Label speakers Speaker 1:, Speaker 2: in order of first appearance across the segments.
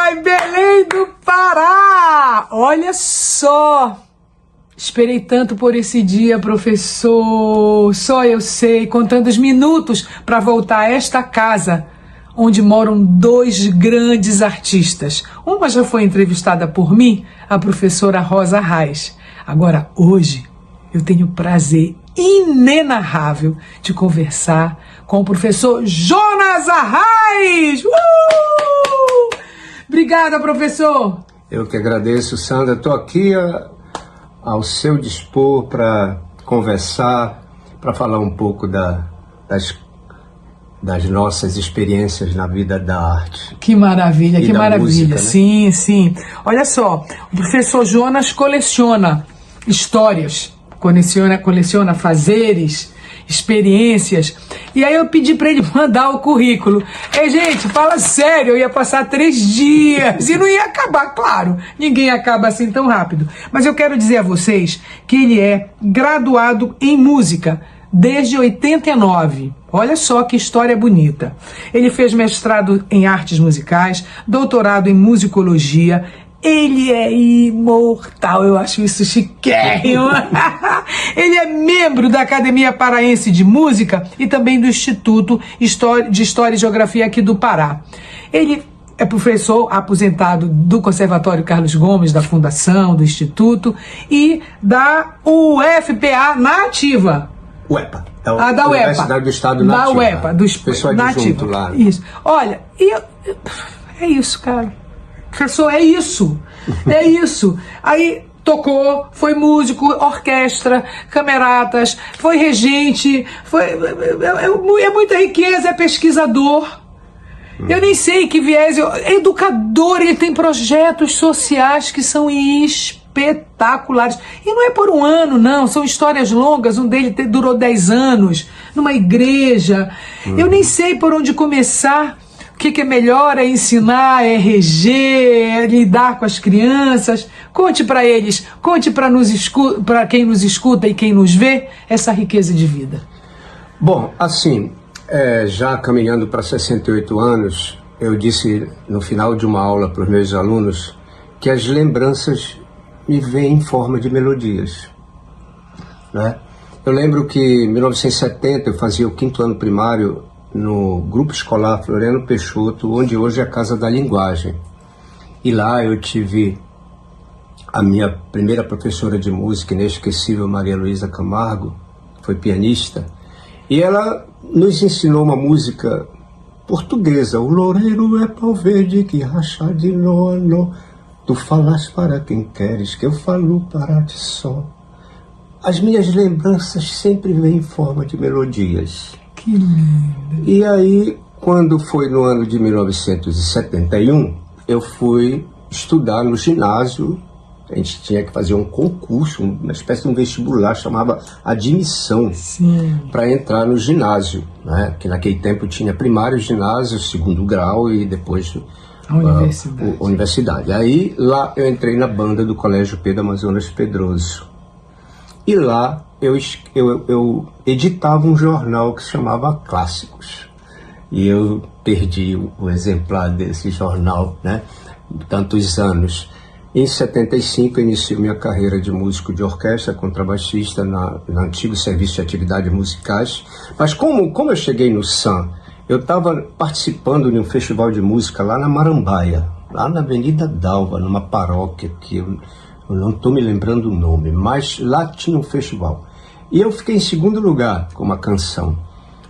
Speaker 1: Ai, Belém do Pará! Olha só! Esperei tanto por esse dia, professor. Só eu sei, contando os minutos para voltar a esta casa, onde moram dois grandes artistas. Uma já foi entrevistada por mim, a professora Rosa Reis. Agora, hoje, eu tenho o prazer inenarrável de conversar com o professor Jonas Arraes. Obrigada, professor.
Speaker 2: Eu que agradeço, Sandra. Estou aqui ao seu dispor para conversar, para falar um pouco das nossas experiências na vida da arte.
Speaker 1: Que maravilha,
Speaker 2: e
Speaker 1: que maravilha.
Speaker 2: Música, né?
Speaker 1: Sim, sim. Olha só, o professor Jonas coleciona histórias, coleciona fazeres, experiências. E aí eu pedi para ele mandar o currículo. Gente, fala sério, eu ia passar 3 dias e não ia acabar, claro. Ninguém acaba assim tão rápido. Mas eu quero dizer a vocês que ele é graduado em música desde 89. Olha só que história bonita. Ele fez mestrado em artes musicais, doutorado em musicologia. Ele é imortal, eu acho isso chiquérrimo. Ele é membro da Academia Paraense de Música e também do Instituto de História e Geografia aqui do Pará. Ele é professor aposentado do Conservatório Carlos Gomes, da Fundação, do Instituto e da UFPA na ativa.
Speaker 2: UEPA.
Speaker 1: Da UEPA.
Speaker 2: Universidade do Estado na ativa.
Speaker 1: Da UEPA, do
Speaker 2: pessoal
Speaker 1: na
Speaker 2: junto
Speaker 1: ativa.
Speaker 2: lá.
Speaker 1: Isso. Olha, é isso, cara. Professor, é isso. É isso. Aí tocou, foi músico, orquestra, cameratas, foi regente, é muita riqueza, é pesquisador. Eu nem sei que viés, é educador, ele tem projetos sociais que são espetaculares. E não é por um ano, não, são histórias longas, um deles durou 10 anos, numa igreja. Eu nem sei por onde começar. O que é melhor é ensinar, é reger, é lidar com as crianças. Conte para eles, conte para quem nos escuta e quem nos vê essa riqueza de vida.
Speaker 2: Bom, assim, já caminhando para 68 anos, eu disse no final de uma aula para os meus alunos que as lembranças me vêm em forma de melodias, né? Eu lembro que em 1970 eu fazia o 5º ano primário no Grupo Escolar Floriano Peixoto, onde hoje é a Casa da Linguagem. E lá eu tive a minha primeira professora de música, inesquecível, Maria Luísa Camargo, foi pianista, e ela nos ensinou uma música portuguesa. O loureiro é pau verde que racha de nó a nó, tu falas para quem queres, que eu falo para ti só. As minhas lembranças sempre vêm em forma de melodias.
Speaker 1: Que lindo.
Speaker 2: E aí, quando foi no ano de 1971, eu fui estudar no ginásio. A gente tinha que fazer um concurso, uma espécie de um vestibular, chamava admissão, para entrar no ginásio, né? Que naquele tempo tinha primário, ginásio, 2º grau e depois a universidade. Aí lá eu entrei na banda do Colégio Pedro Amazonas Pedroso. E lá eu editava um jornal que se chamava Clássicos. E eu perdi o exemplar desse jornal, né? Tantos anos. Em 75 eu iniciei minha carreira de músico de orquestra, contrabaixista no antigo Serviço de Atividades Musicais. Mas como eu cheguei no SAM, eu estava participando de um festival de música lá na Marambaia, lá na Avenida Dalva, numa paróquia que eu não estou me lembrando o nome, mas lá tinha um festival. E eu fiquei em 2º lugar com uma canção.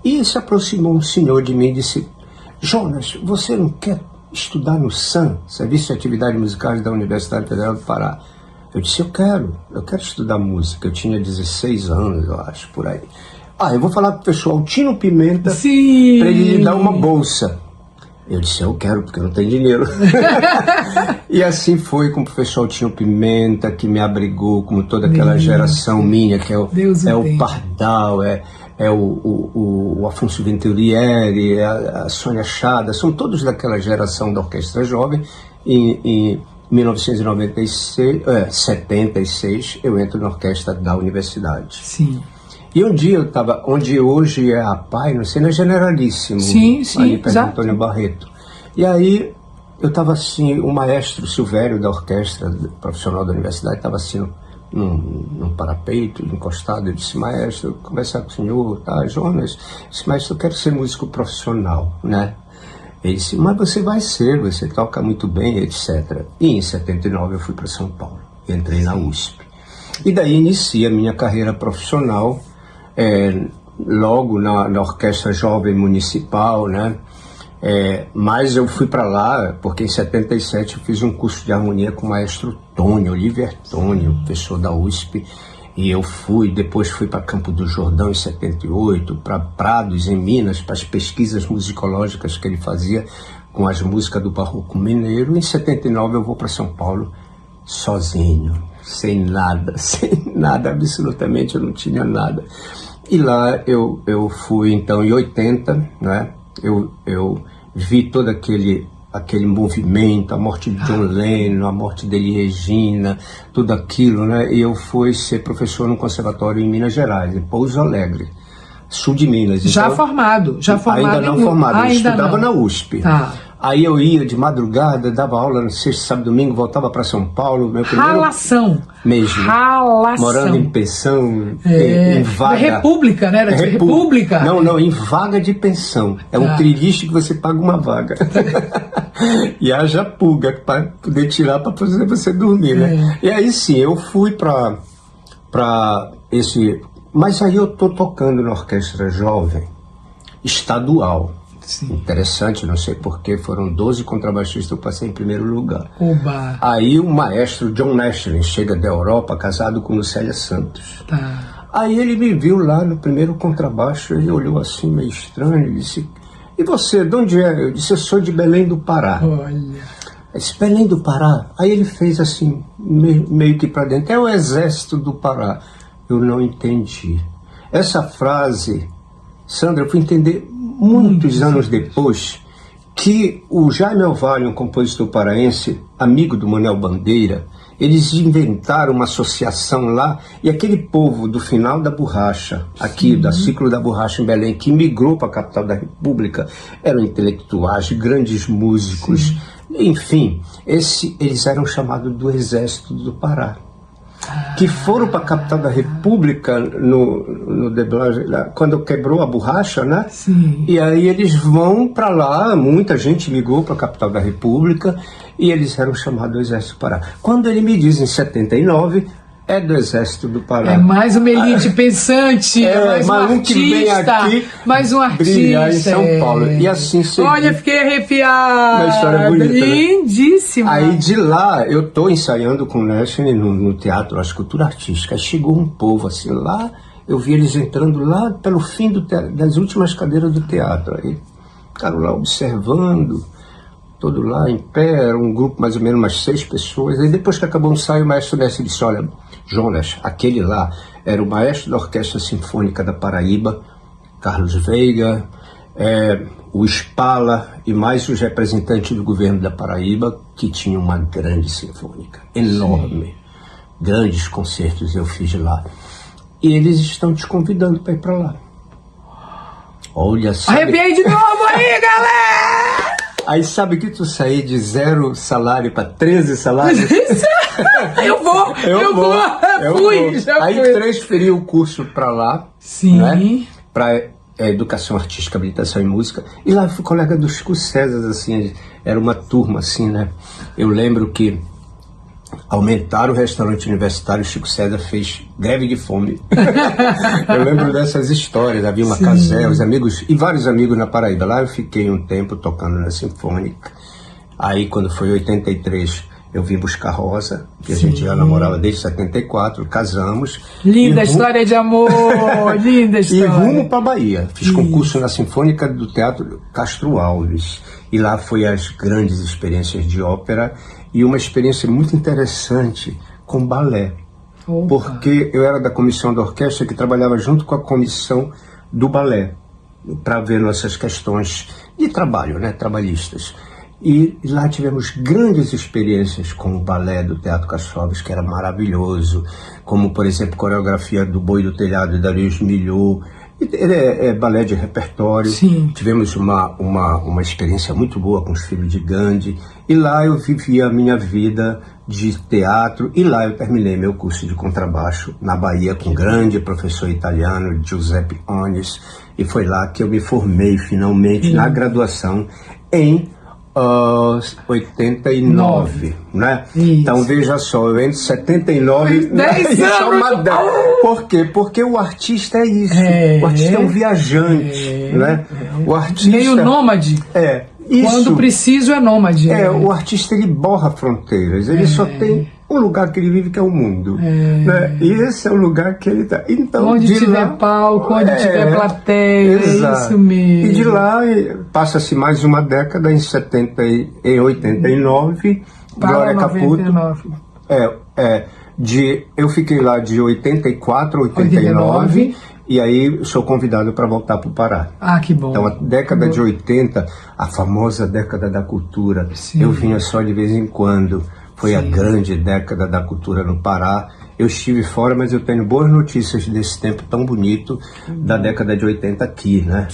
Speaker 2: E se aproximou um senhor de mim e disse: Jonas, você não quer estudar no SAM, Serviço de Atividades Musicais da Universidade Federal do Pará? Eu disse: eu quero estudar música. Eu tinha 16 anos, eu acho, por aí. Eu vou falar com o professor Altino Pimenta para ele me dar uma bolsa. Eu disse: eu quero, porque eu não tenho dinheiro. E assim foi com o professor Altino Pimenta, que me abrigou, como toda aquela geração minha, que é o Pardal, o Afonso Venturieri, a Sônia Chada, são todos daquela geração da Orquestra Jovem. Em 1976, eu entro na orquestra da universidade.
Speaker 1: Sim.
Speaker 2: E um dia eu estava, onde hoje é a PAI, não sei, na Generalíssimo,
Speaker 1: sim,
Speaker 2: ali perto do
Speaker 1: exato.
Speaker 2: Antônio Barreto. E aí eu estava assim, o maestro Silvério da orquestra profissional da universidade estava assim num parapeito, encostado. Eu disse: maestro, conversar com o senhor, tá, Jonas? Eu disse: maestro, eu quero ser músico profissional, né? Ele disse: mas você vai ser, você toca muito bem, etc. E em 79 eu fui para São Paulo, entrei na USP. E daí iniciei a minha carreira profissional, logo na Orquestra Jovem Municipal, né? Mas eu fui para lá porque em 77 eu fiz um curso de harmonia com o maestro Tônio, Oliver Tônio, professor da USP, e eu depois fui para Campo do Jordão em 78, para Prados em Minas, para as pesquisas musicológicas que ele fazia com as músicas do Barroco Mineiro. Em 79 eu vou para São Paulo sozinho, sem nada, absolutamente eu não tinha nada. E lá eu fui então em 80, né? Eu vi todo aquele movimento, a morte de John Lennon, a morte de Elis Regina, tudo aquilo, né? E eu fui ser professor no conservatório em Minas Gerais, em Pouso Alegre, sul de Minas.
Speaker 1: Já
Speaker 2: então,
Speaker 1: formado.
Speaker 2: Ainda não formado, eu estudava
Speaker 1: não.
Speaker 2: na USP.
Speaker 1: Tá.
Speaker 2: Aí eu ia de madrugada, dava aula no sexta, sábado, domingo, voltava para São Paulo. Meu primeiro
Speaker 1: Ralação.
Speaker 2: Mesmo.
Speaker 1: Ralação.
Speaker 2: Morando em pensão, em vaga.
Speaker 1: República, né? Era de República.
Speaker 2: Não, em vaga de pensão. É um triliste que você paga uma vaga. E haja pulga para poder tirar, para fazer você dormir, né? E aí sim, eu fui para esse... Mas aí eu tô tocando na Orquestra Jovem Estadual. Sim. Interessante, não sei porquê, foram 12 contrabaixistas, eu passei em primeiro lugar.
Speaker 1: Oba.
Speaker 2: Aí o maestro John Nashville chega da Europa, casado com Lucélia Santos.
Speaker 1: Tá.
Speaker 2: Aí ele me viu lá no primeiro contrabaixo, ele olhou assim meio estranho e disse: e você, de onde é? Eu disse: eu sou de Belém do Pará.
Speaker 1: Olha.
Speaker 2: Ele disse: Belém do Pará? Aí ele fez assim, meio que para dentro: é o exército do Pará. Eu não entendi. Essa frase, Sandra, eu fui entender muitos anos depois, que o Jaime Orvalho, um compositor paraense, amigo do Manuel Bandeira, eles inventaram uma associação lá, e aquele povo do final da borracha, aqui, da Ciclo da Borracha em Belém, que migrou para a capital da República, eram intelectuais, grandes músicos, enfim, eles eram chamados do Exército do Pará, que foram para a capital da República no deblage, quando quebrou a borracha, né?
Speaker 1: Sim.
Speaker 2: E aí eles vão para lá, muita gente migrou para a capital da República e eles eram chamados do Exército do Pará. Quando ele me diz em 79, é do Exército do Pará.
Speaker 1: É mais uma elite pensante, mais um artista,
Speaker 2: que vem aqui
Speaker 1: mais um artista.
Speaker 2: Brilhar em São Paulo. E assim segui.
Speaker 1: Olha, fiquei arrepiada.
Speaker 2: Uma história bonita,
Speaker 1: lindíssima.
Speaker 2: Né? Aí de lá, eu tô ensaiando com o Nashville no Teatro, a Escultura Artística. Aí chegou um povo assim lá, eu vi eles entrando lá pelo fim das últimas cadeiras do teatro. Aí ficaram lá observando, todo lá em pé, era um grupo mais ou menos umas 6 pessoas. Aí depois que acabou o ensaio, o maestro Nashville disse: olha, Jonas, aquele lá era o maestro da Orquestra Sinfônica da Paraíba, Carlos Veiga, o Spala e mais os representantes do governo da Paraíba, que tinham uma grande sinfônica, enorme. Sim. Grandes concertos eu fiz lá. E eles estão te convidando para ir para lá. Olha, sabe...
Speaker 1: Arrepiei de novo aí, galera!
Speaker 2: Aí sabe que tu saí de 0 salário para 13 salários?
Speaker 1: Eu vou.
Speaker 2: Aí transferi o curso para lá.
Speaker 1: Sim.
Speaker 2: Né? Para Educação Artística, Habilitação e Música. E lá eu fui colega do Chico César, assim, era uma turma, assim, né? Eu lembro que aumentaram o restaurante universitário, o Chico César fez greve de fome. Eu lembro dessas histórias, havia uma casé, os amigos, e vários amigos na Paraíba. Lá eu fiquei um tempo tocando na Sinfônica. Aí quando foi 83, eu vim buscar Rosa, que a gente já namorava desde 74, casamos.
Speaker 1: Linda história de amor, linda história.
Speaker 2: E rumo para Bahia. Fiz concurso na Sinfônica do Teatro Castro Alves. E lá foi as grandes experiências de ópera e uma experiência muito interessante com balé. Opa. Porque eu era da comissão da orquestra que trabalhava junto com a comissão do balé para ver nossas questões de trabalho, né, trabalhistas. E lá tivemos grandes experiências com o balé do Teatro Castro Alves, que era maravilhoso, como, por exemplo, coreografia do Boi do Telhado, da Darius Milhaud, Ele é balé de repertório.
Speaker 1: Sim.
Speaker 2: Tivemos uma experiência muito boa com os filhos de Gandhi. E lá eu vivi a minha vida de teatro. E lá eu terminei meu curso de contrabaixo na Bahia com um grande professor italiano, Giuseppe Onis. E foi lá que eu me formei finalmente na graduação em 89, né?
Speaker 1: Isso.
Speaker 2: Então veja só, eu entre 79
Speaker 1: 10
Speaker 2: isso é uma
Speaker 1: anos.
Speaker 2: década. Por quê? Porque o artista é isso. O artista é um viajante, né? O artista
Speaker 1: meio nômade.
Speaker 2: Isso.
Speaker 1: Quando preciso é nômade.
Speaker 2: O artista ele borra fronteiras. Ele só tem um lugar que ele vive, que é o mundo. Né? E esse é o lugar que ele está. Então,
Speaker 1: onde tiver palco, onde tiver plateia,
Speaker 2: exato.
Speaker 1: É isso mesmo.
Speaker 2: E de lá passa-se mais uma década, em 89, Glória Caputo. Eu fiquei lá de 84 a 89. E aí sou convidado para voltar para o Pará.
Speaker 1: Ah, que bom.
Speaker 2: Então a década de 80, a famosa década da cultura,
Speaker 1: Sim.
Speaker 2: eu vinha só de vez em quando. Foi a grande década da cultura no Pará. Eu estive fora, mas eu tenho boas notícias desse tempo tão bonito da década de 80 aqui, né?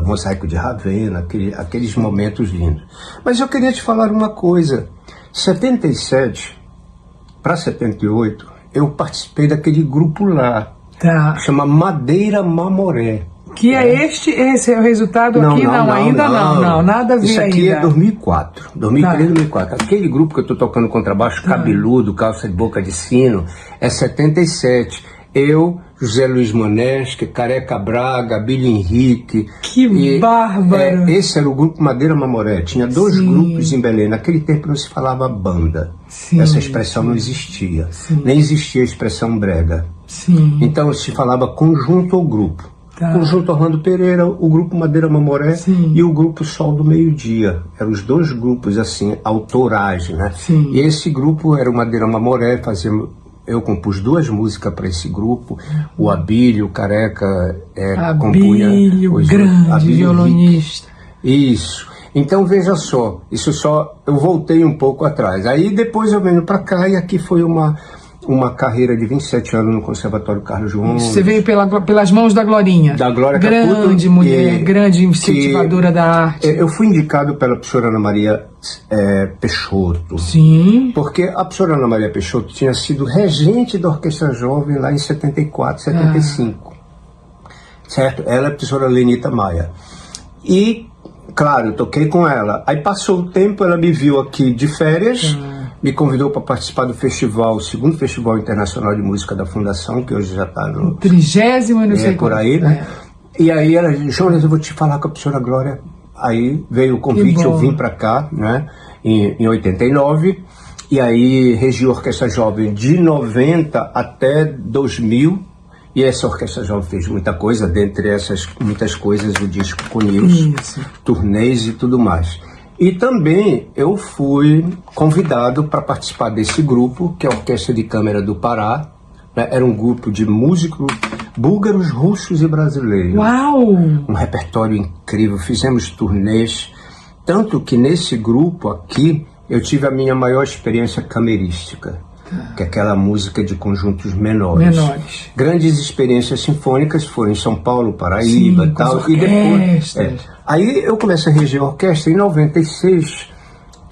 Speaker 2: Mosaico de Ravenna, aqueles momentos lindos. Mas eu queria te falar uma coisa. 77 para 78, eu participei daquele grupo lá. Chama Madeira Mamoré.
Speaker 1: Que esse é o resultado aqui? Não, ainda não, nada a ver.
Speaker 2: Isso aqui
Speaker 1: ainda.
Speaker 2: É 2004, 2003, 2004. Aquele grupo que eu estou tocando contrabaixo, cabeludo, calça de boca de sino, é 77. Eu, José Luiz Monesque, Careca Braga, Billy Henrique.
Speaker 1: Que bárbaro!
Speaker 2: Esse era o grupo Madeira Mamoré. Tinha dois grupos em Belém. Naquele tempo não se falava banda. Essa expressão não existia. Nem existia a expressão brega. Então se falava conjunto ou grupo. Conjunto Orlando Pereira, o grupo Madeira Mamoré e o grupo Sol do Meio-Dia. Eram os dois grupos, assim, autorais, né? E esse grupo era o Madeira Mamoré, eu compus duas músicas para esse grupo. O Abílio, o Careca, compunha...
Speaker 1: Grande violonista.
Speaker 2: Isso. Então veja só, eu voltei um pouco atrás. Aí depois eu venho para cá e aqui foi uma carreira de 27 anos no Conservatório Carlos João.
Speaker 1: Você veio pelas mãos da Glorinha.
Speaker 2: Da Glória Caputo.
Speaker 1: Grande mulher, grande incentivadora da arte.
Speaker 2: Eu fui indicado pela professora Ana Maria Peixoto.
Speaker 1: Sim.
Speaker 2: Porque a professora Ana Maria Peixoto tinha sido regente da Orquestra Jovem lá em 74, 75. Certo? Ela é a professora Lenita Maia. E, claro, eu toquei com ela. Aí passou o tempo, ela me viu aqui de férias... Me convidou para participar do festival, o segundo Festival Internacional de Música da Fundação, que hoje já está no...
Speaker 1: 30º, não sei
Speaker 2: por aí, né? E aí ela disse, Jonas, eu vou te falar com a professora Glória. Aí veio o convite, eu vim para cá, né? Em 89. E aí regi a Orquestra Jovem de 90 até 2000. E essa Orquestra Jovem fez muita coisa, dentre essas muitas coisas, o disco com Nilson, turnês e tudo mais. E também eu fui convidado para participar desse grupo, que é a Orquestra de Câmara do Pará. Né? Era um grupo de músicos búlgaros, russos e brasileiros.
Speaker 1: Uau!
Speaker 2: Um repertório incrível, fizemos turnês. Tanto que nesse grupo aqui, eu tive a minha maior experiência camerística. Que é aquela música de conjuntos menores. Grandes experiências sinfônicas foram em São Paulo, Paraíba e tal. E depois, aí eu comecei a reger a orquestra. Em 96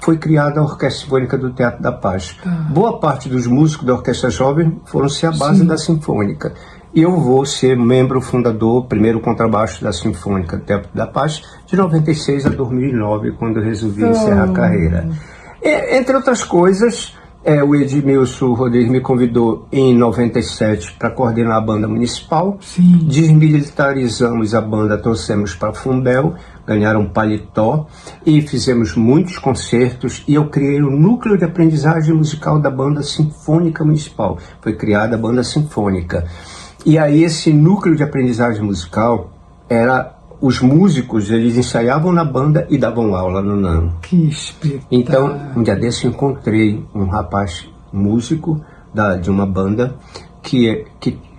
Speaker 2: foi criada a Orquestra Sinfônica do Teatro da Paz. Boa parte dos músicos da Orquestra Jovem foram ser a base da Sinfônica. E eu vou ser membro fundador, primeiro contrabaixo da Sinfônica do Teatro da Paz, de 96 a 2009, quando eu resolvi encerrar a carreira. Entre outras coisas... o Edmilson Rodrigues me convidou em 97 para coordenar a banda municipal. Desmilitarizamos a banda, trouxemos para Fumbel, ganharam paletó e fizemos muitos concertos. E eu criei o núcleo de aprendizagem musical da banda sinfônica municipal. Foi criada a banda sinfônica. E aí esse núcleo de aprendizagem musical era... Os músicos, eles ensaiavam na banda e davam aula no NAM.
Speaker 1: Que espetáculo.
Speaker 2: Então, um dia desse eu encontrei um rapaz músico de uma banda que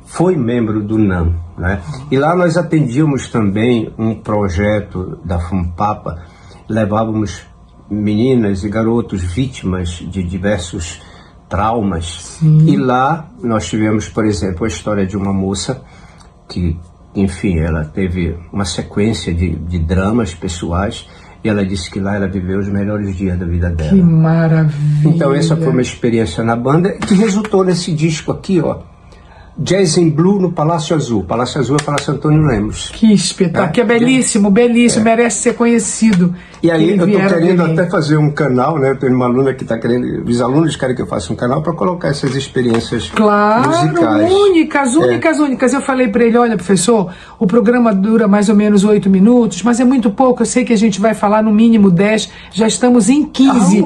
Speaker 2: foi membro do NAM. Né? E lá nós atendíamos também um projeto da FUNPAPA, levávamos meninas e garotos vítimas de diversos traumas. E lá nós tivemos, por exemplo, a história de uma moça que enfim, ela teve uma sequência de dramas pessoais, e ela disse que lá ela viveu os melhores dias da vida dela.
Speaker 1: Que maravilha!
Speaker 2: Então essa foi uma experiência na banda que resultou nesse disco aqui, ó. Jazz in Blue no Palácio Azul. Palácio Azul é Palácio Antônio Lemos.
Speaker 1: Que espetáculo, que é belíssimo, belíssimo, merece ser conhecido.
Speaker 2: E aí eu estou querendo
Speaker 1: também
Speaker 2: até fazer um canal, né? Eu tenho uma aluna que está querendo, os alunos querem que eu faça um canal para colocar essas experiências musicais.
Speaker 1: Únicas. Eu falei para ele, olha, professor, o programa dura mais ou menos 8 minutos, mas é muito pouco, eu sei que a gente vai falar no mínimo 10, já estamos em 15.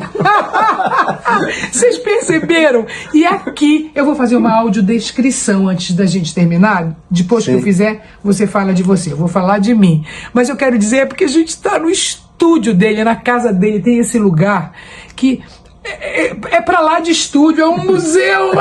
Speaker 1: Vocês perceberam? E aqui eu vou fazer uma audiodescrição antes da gente terminar. Depois que eu fizer, você fala de você, eu vou falar de mim. Mas eu quero dizer, é porque a gente está no estúdio dele, na casa dele, tem esse lugar que é para lá de estúdio, é um museu.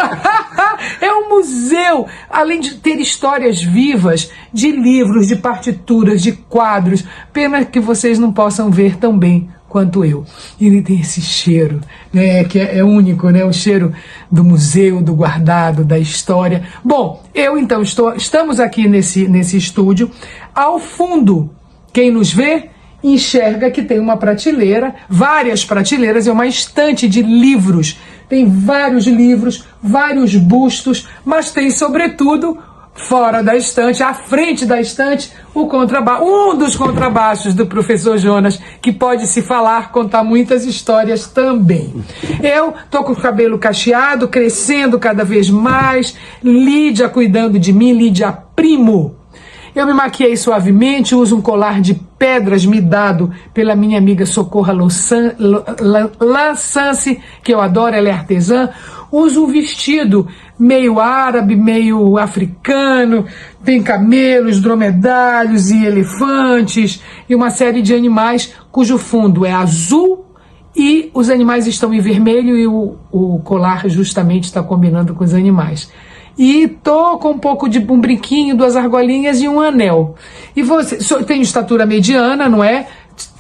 Speaker 1: É um museu, além de ter histórias vivas de livros, de partituras, de quadros. Pena que vocês não possam ver tão bem quanto eu. E ele tem esse cheiro, né, que é único, né, o cheiro do museu, do guardado, da história. Bom, eu então estamos aqui nesse estúdio. Ao fundo, quem nos vê enxerga que tem uma prateleira, várias prateleiras, é uma estante de livros. Tem vários livros, vários bustos, mas tem, sobretudo, fora da estante, à frente da estante, o contrabaixo, um dos contrabaixos do professor Jonas, que pode se falar, contar muitas histórias também. Eu tô com o cabelo cacheado, crescendo cada vez mais, Lídia cuidando de mim, Lídia Primo. Eu me maquiei suavemente, uso um colar de pedras me dado pela minha amiga Socorro Lansance, que eu adoro, ela é artesã. Uso um vestido meio árabe, meio africano, tem camelos, dromedários e elefantes e uma série de animais cujo fundo é azul e os animais estão em vermelho e o colar justamente está combinando com os animais. E tô com um pouco de um brinquinho, 2 argolinhas e um anel. E você, tenho estatura mediana, não é?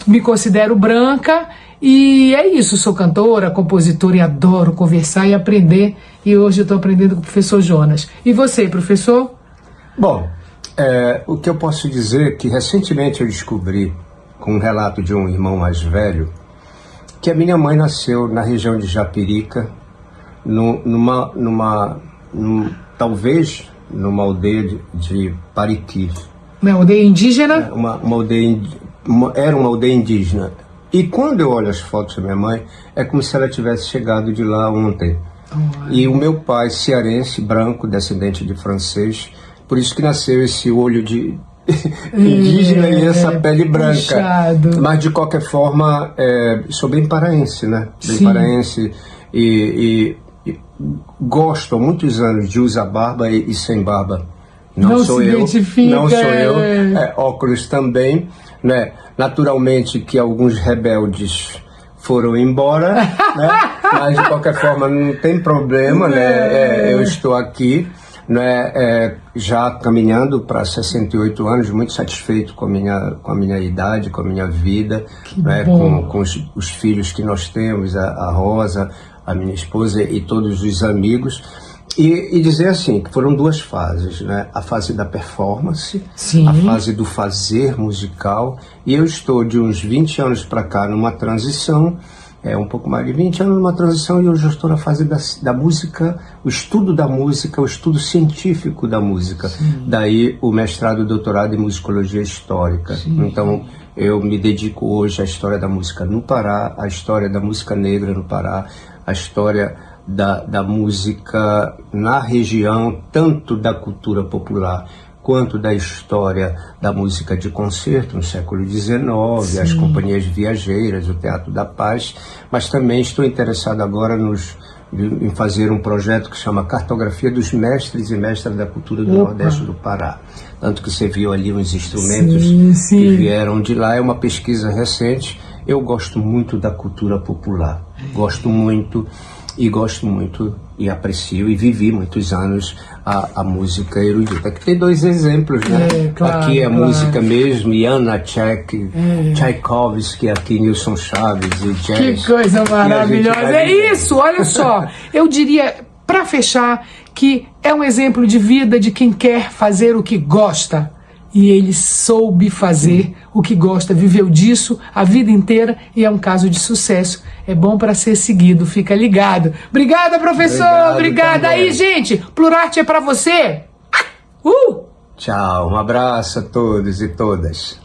Speaker 1: Me considero branca e é isso, sou cantora, compositora e adoro conversar e aprender. E hoje eu estou aprendendo com o professor Jonas. E você, professor?
Speaker 2: Bom, o que eu posso dizer é que recentemente eu descobri, com um relato de um irmão mais velho, que a minha mãe nasceu na região de Japirica, talvez numa aldeia de Pariqui.
Speaker 1: Uma aldeia indígena?
Speaker 2: Era uma aldeia indígena. E quando eu olho as fotos da minha mãe, é como se ela tivesse chegado de lá ontem. E o meu pai, cearense, branco, descendente de francês, por isso que nasceu esse olho de indígena e essa pele branca.
Speaker 1: Puxado.
Speaker 2: Mas de qualquer forma, sou bem paraense, né? Bem
Speaker 1: Sim.
Speaker 2: paraense e gosto há muitos anos de usar barba e sem barba. Não sou eu. Não sou eu. Óculos também, né? Naturalmente que alguns rebeldes foram embora, né? Mas de qualquer forma não tem problema, né? Eu estou aqui, né? Já caminhando para 68 anos, muito satisfeito com a minha idade, com a minha vida, né? Com os filhos que nós temos, a Rosa, a minha esposa e todos os amigos. E dizer assim, que foram 2 fases, né? A fase da performance,
Speaker 1: Sim.
Speaker 2: A fase do fazer musical, e eu estou de uns 20 anos para cá numa transição, um pouco mais de 20 anos numa transição, e hoje eu estou na fase da música, o estudo da música, o estudo científico da música. Sim. Daí o mestrado e doutorado em musicologia histórica. Sim. Então eu me dedico hoje à história da música no Pará, à história da música negra no Pará, a história da música na região, tanto da cultura popular quanto da história da música de concerto no século XIX, Sim. As companhias viajeiras, o Teatro da Paz, mas também estou interessado agora em fazer um projeto que chama Cartografia dos Mestres e Mestras da Cultura do Nordeste do Pará. Tanto que você viu ali uns instrumentos que vieram de lá, é uma pesquisa recente. Eu gosto muito da cultura popular, gosto muito e aprecio e vivi muitos anos a música erudita. Aqui tem 2 exemplos, né?
Speaker 1: Claro,
Speaker 2: aqui é música mesmo, Janacek, Tchaikovsky, aqui Nilson Chaves e jazz.
Speaker 1: Que coisa maravilhosa! É isso, olha só, eu diria, para fechar, que é um exemplo de vida de quem quer fazer o que gosta. e ele soube fazer o que gosta, viveu disso a vida inteira e é um caso de sucesso. É bom para ser seguido, fica ligado. Obrigada, professor, obrigada. Aí, gente, Plurarte é para você.
Speaker 2: Tchau, um abraço a todos e todas.